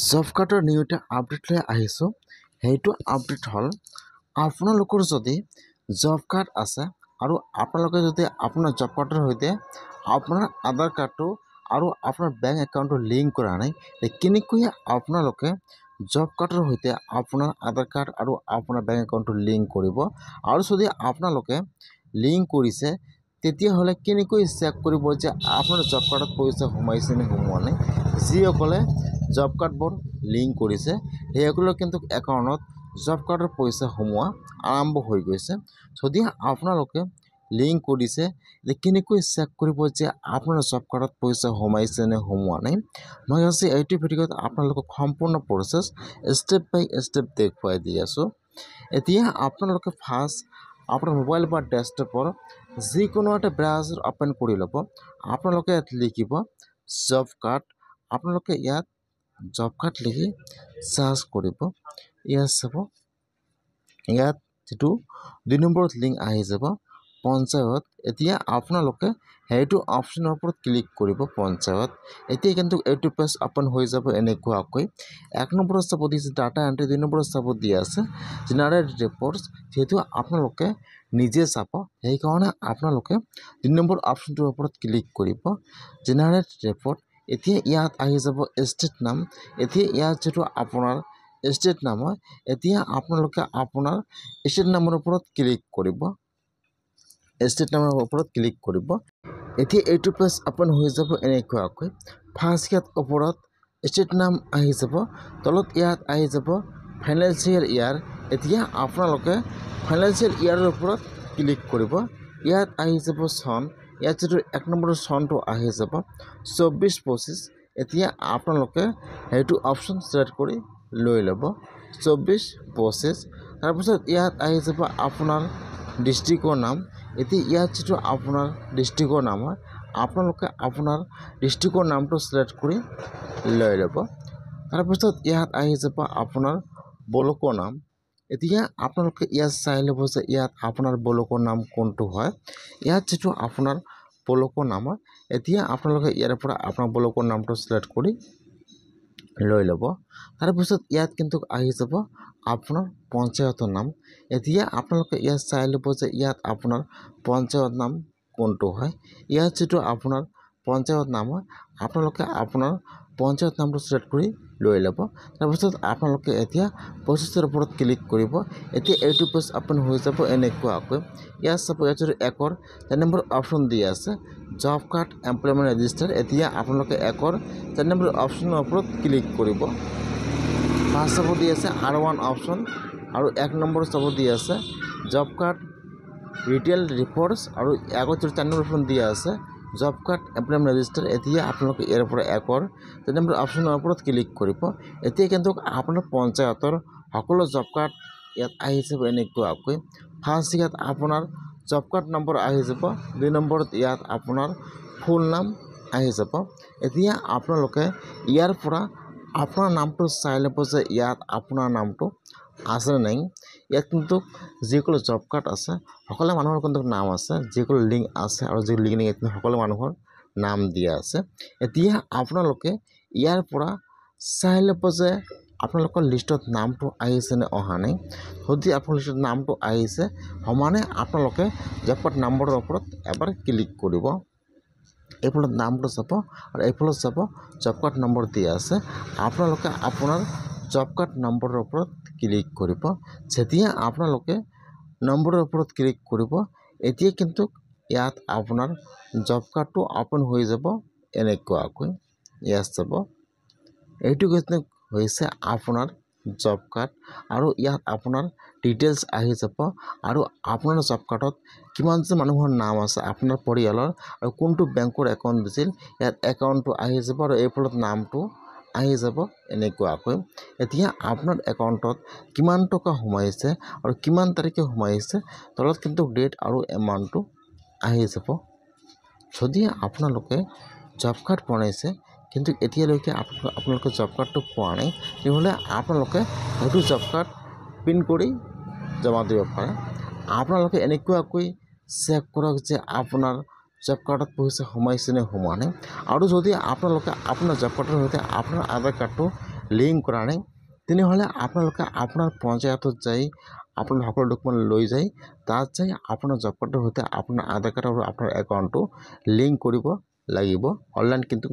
Job কাৰ্ডৰ new এটা update লৈ আহিছোঁ। সেইটো আপডেট হ'ল আপোনালোকৰ যদি জব কাৰ্ড আছে আৰু আপোনালোকে যদি আপোনাৰ জব কাৰ্ডৰ সৈতে আপোনাৰ আধাৰ কাৰ্ডটো আৰু আপোনাৰ বেংক একাউণ্টটো লিংক কৰা নাই, কেনেকৈ আপোনালোকে জব কাৰ্ডৰ সৈতে আপোনাৰ আধাৰ কাৰ্ড আৰু আপোনাৰ বেংক একাউণ্টটো লিংক কৰিব। আৰু যদি আপোনালোকে লিংক কৰিছে তেতিয়াহ'লে কেনেকৈ চেক কৰিব যে আপোনাৰ জব কাৰ্ডত পইচা সোমাইছে নে সোমোৱা নাই। যিসকলে জব কাৰ্ডবোৰ লিংক কৰিছে সেইসকলৰ কিন্তু একাউণ্টত জব কাৰ্ডৰ পইচা সোমোৱা আৰম্ভ হৈ গৈছে। যদি আপোনালোকে লিংক কৰিছে কেনেকৈ চেক কৰিব যে আপোনাৰ জব কাৰ্ডত পইচা সোমাইছে নে সোমোৱা নাই। মই আজি এইটো ভিডিঅ'ত আপোনালোকক সম্পূৰ্ণ প্ৰচেছ ষ্টেপ বাই ষ্টেপ দেখুৱাই দি আছোঁ। এতিয়া আপোনালোকে ফাৰ্ষ্ট আপোনাৰ মোবাইল বা ডেস্কটপৰ যিকোনো এটা ব্ৰাউজাৰ অ'পেন কৰি ল'ব। আপোনালোকে ইয়াত লিখিব জব কাৰ্ড। আপোনালোকে ইয়াত জব কাৰ্ড লিখি চাৰ্চ কৰিব। ইয়াত চাব, ইয়াত যিটো 2 নম্বৰত লিংক আহি যাব পঞ্চায়ত। এতিয়া আপোনালোকে সেইটো অপশ্যনৰ ওপৰত ক্লিক কৰিব পঞ্চায়ত। এতিয়া কিন্তু এইটো পেজ অ'পেন হৈ যাব এনেকুৱাকৈ। 1 নম্বৰত চাব দিছে ডাটা এণ্ট্ৰি, 2 নম্বৰত চাব দিয়া আছে জেনাৰেট ৰিপৰ্টছ। যিহেতু আপোনালোকে নিজে চাব সেইকাৰণে আপোনালোকে 2 নম্বৰ অপশ্যনটোৰ ওপৰত ক্লিক কৰিব জেনাৰেট ৰিপৰ্ট। এতিয়া ইয়াত আহি যাব ষ্টেট নাম। এতিয়া ইয়াত যিটো আপোনাৰ ষ্টেট নাম হয়, এতিয়া আপোনালোকে আপোনাৰ ষ্টেট নামৰ ওপৰত ক্লিক কৰিব। ষ্টেট নামৰ ওপৰত ক্লিক কৰিব। এতিয়া এইটো পেজ অ'পেন হৈ যাব এনেকুৱাকৈ। ফাৰ্ষ্ট ইয়াত ওপৰত ষ্টেট নাম আহি যাব, তলত ইয়াত আহি যাব ফাইনেন্সিয়েল ইয়াৰ। এতিয়া আপোনালোকে ফাইনেন্সিয়েল ইয়াৰৰ ওপৰত ক্লিক কৰিব। ইয়াত আহি যাব চন, ইয়াত যিটো 1 নম্বৰৰ চনটো আহি যাব 24-25। এতিয়া আপোনালোকে সেইটো অপশ্যন ছিলেক্ট কৰি লৈ ল'ব 24-25। তাৰপিছত ইয়াত আহি যাব আপোনাৰ ডিষ্ট্ৰিক্টৰ নাম। এতিয়া ইয়াত যিটো আপোনাৰ ডিষ্ট্ৰিক্টৰ নাম হয়, আপোনালোকে আপোনাৰ ডিষ্ট্ৰিক্টৰ নামটো ছিলেক্ট কৰি লৈ ল'ব। তাৰপিছত ইয়াত আহি যাব আপোনাৰ ব্লকৰ নাম। এতিয়া আপোনালোকে ইয়াত চাই ল'ব যে ইয়াত আপোনাৰ ব্লকৰ নাম কোনটো হয়। ইয়াত যিটো আপোনাৰ ব্লকৰ নাম হয়, এতিয়া আপোনালোকে ইয়াৰ পৰা আপোনাৰ ব্লকৰ নামটো ছিলেক্ট কৰি লৈ ল'ব। তাৰপিছত ইয়াত কিন্তু আহি যাব আপোনাৰ পঞ্চায়তৰ নাম। এতিয়া আপোনালোকে ইয়াত চাই ল'ব যে ইয়াত আপোনাৰ পঞ্চায়ত নাম কোনটো হয়। ইয়াত যিটো আপোনাৰ পঞ্চায়ত নাম হয়, আপোনালোকে আপোনাৰ পঞ্চায়ত নামটো ছিলেক্ট কৰি লৈ ল'ব। তাৰপিছত আপোনালোকে এতিয়া প্ৰচেছৰ ওপৰত ক্লিক কৰিব। এতিয়া এইটো পেজ অ'পেন হৈ যাব এনেকুৱাকৈ। ইয়াত চাব, ইয়াত যদি 1 নম্বৰ অপশ্যন দিয়া আছে জব কাৰ্ড এমপ্লয়মেণ্ট ৰেজিষ্টাৰ। এতিয়া আপোনালোকে 1 নম্বৰ অপশ্যনৰ ওপৰত ক্লিক কৰিব। ফাৰ্ষ্ট চাব দি আছে R1 অপশ্যন আৰু 1 নম্বৰ চাব দি আছে জব কাৰ্ড ৰিটেইল ৰিপৰ্টছ আৰু আগত যদি 4 নম্বৰ অপশ্যন দিয়া আছে জব কাৰ্ড এমপ্লয়মেণ্ট ৰেজিষ্টাৰ। এতিয়া আপোনালোকে ইয়াৰ পৰা 1 নম্বৰ অপশ্যনৰ ওপৰত ক্লিক কৰিব। এতিয়া কিন্তু আপোনাৰ পঞ্চায়তৰ সকলো জব কাৰ্ড ইয়াত আহি যাব এনেকুৱাকৈ। ফাৰ্ষ্ট ইয়াত আপোনাৰ জব কাৰ্ড নম্বৰ আহি যাব, 2 নম্বৰত ইয়াত আপোনাৰ ফুল নাম আহি যাব। এতিয়া আপোনালোকে ইয়াৰ পৰা আপোনাৰ নামটো চাই ল'ব যে ইয়াত আপোনাৰ নামটো আছে নাই। ইয়াত কিন্তু যিসকলো জব কাৰ্ড আছে সকলো মানুহৰ কিন্তু নাম আছে, যিসকলো লিংক আছে আৰু যি লিংক নাই সকলো মানুহৰ নাম দিয়া আছে। এতিয়া আপোনালোকে ইয়াৰ পৰা চাই ল'ব যে আপোনালোকৰ লিষ্টত নামটো আহিছে নে অহা নাই। যদি আপোনাৰ লিষ্টত নামটো আহিছে সমানে আপোনালোকে জব কাৰ্ড নম্বৰৰ ওপৰত এবাৰ ক্লিক কৰিব। এইফালে নামটো চাব আৰু এইফালে চাব জব কাৰ্ড নম্বৰ দিয়া আছে। আপোনালোকে আপোনাৰ জব কাৰ্ড নম্বৰৰ ওপৰত ক্লিক কৰিব। যেতিয়া আপোনালোকে নম্বৰৰ ওপৰত ক্লিক কৰিব, এতিয়া কিন্তু ইয়াত আপোনাৰ জব কাৰ্ডটো অ'পেন হৈ যাব এনেকুৱাকৈ। ইয়াত চাব, এইটো হৈছে আপোনাৰ জব কাৰ্ড আৰু ইয়াত আপোনাৰ ডিটেইলছ আহি যাব আৰু আপোনাৰ জব কাৰ্ডত কিমানজন মানুহৰ নাম আছে আপোনাৰ পৰিয়ালৰ আৰু কোনটো বেংকৰ একাউণ্ট দিছিল ইয়াত একাউণ্টটো আহি যাব আৰু এইফালত নামটো আহি যাব এনেকুৱাকৈ। এতিয়া আপোনাৰ একাউণ্টত কিমান টকা সোমাইছে আৰু কিমান তাৰিখে সোমাইছে তলত কিন্তু ডেট আৰু এমাউণ্টটো আহি যাব। যদি আপোনালোকে জব কাৰ্ড বনাইছে কিন্তু এতিয়ালৈকে আপোনালোকে জব কাৰ্ডটো পোৱা নাই, তেতিয়াহ'লে আপোনালোকে সেইটো জব কাৰ্ড প্ৰিণ্ট কৰি জমা দিব পাৰে। আপোনালোকে এনেকুৱাকৈ চেক কৰক যে আপোনাৰ জব কাৰ্ডত পইচা সোমাইছে নে সোমোৱা নাই। আৰু যদি আপোনালোকে আপোনাৰ জব কাৰ্ডৰ সৈতে আপোনাৰ আধাৰ কাৰ্ডটো লিংক কৰা নাই তেনেহ'লে আপোনালোকে আপোনাৰ পঞ্চায়তত যাই আপোনাৰ সকলো ডকুমেণ্ট লৈ যাই তাত যাই আপোনাৰ জব কাৰ্ডৰ সৈতে আপোনাৰ আধাৰ কাৰ্ড আৰু আপোনাৰ একাউণ্টটো লিংক কৰিব লাগিব অনলাইন কিন্তু